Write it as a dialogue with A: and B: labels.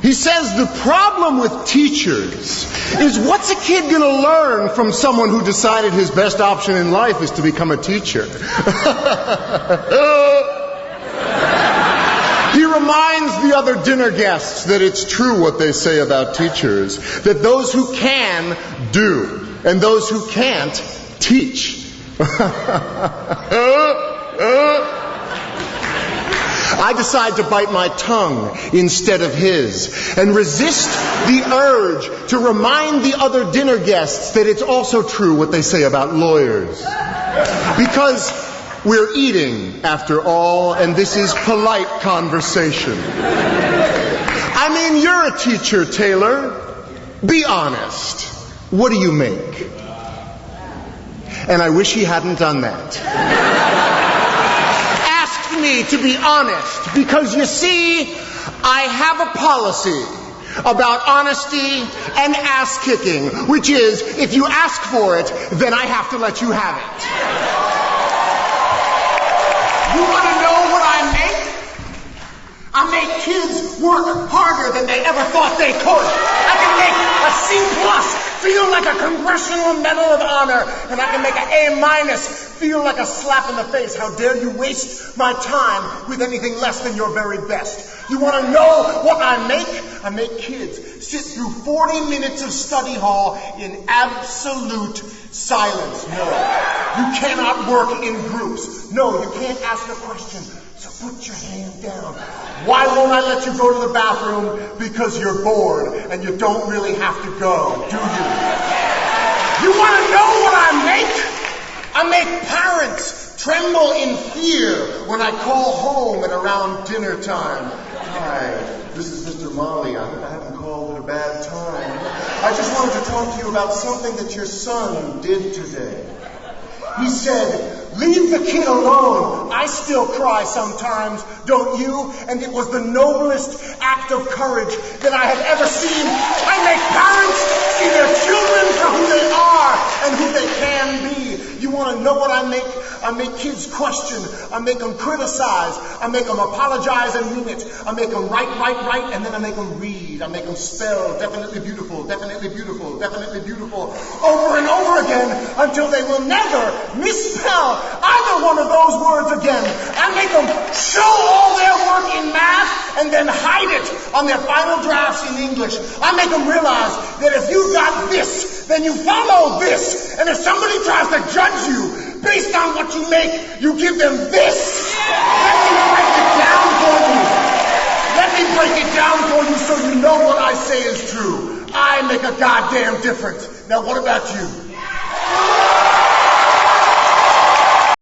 A: He says the problem with teachers is, what's a kid going to learn from someone who decided his best option in life is to become a teacher? He reminds the other dinner guests that it's true what they say about teachers, that those who can do, and those who can't teach. I decide to bite my tongue instead of his and resist the urge to remind the other dinner guests that it's also true what they say about lawyers. Because we're eating, after all, and this is polite conversation. I mean, you're a teacher, Taylor. Be honest. What do you make? And I wish he hadn't done that. Asked me to be honest, because you see, I have a policy about honesty and ass-kicking, which is, if you ask for it, then I have to let you have it. You want to know what I make? I make kids work harder than they ever thought they could. I can make a C+ feel like a Congressional Medal of Honor, and I can make an A- feel like a slap in the face. How dare you waste my time with anything less than your very best? You want to know what I make? I make kids sit through 40 minutes of study hall in absolute silence. No, you cannot work in groups. No, you can't ask a question. So put your hand down. Why won't I let you go to the bathroom? Because you're bored and you don't really have to go, do you? You want to know what I make? I make parents tremble in fear when I call home at around dinner time. Hi, this is Mr. Molly. I hope I haven't called at a bad time. I just wanted to talk to you about something that your son did today. He said, "Leave the kid alone. I still cry sometimes, don't you?" And it was the noblest act of courage that I have ever seen. I make parents see their children for who they are and who they can be. You want to know what I make? I make kids question. I make them criticize. I make them apologize and mean it. I make them write, and then I make them read. I make them spell definitely beautiful, definitely beautiful, definitely beautiful, over and over again until they will never misspell either one of those words again. I make them show all their work in math and then hide it on their final drafts in English. I make them realize that if you got this, then you follow this. And if somebody tries to judge you based on what you make, you give them this. Let me break it down for you. Let me break it down for you so you know what I say is true. I make a goddamn difference. Now what about you?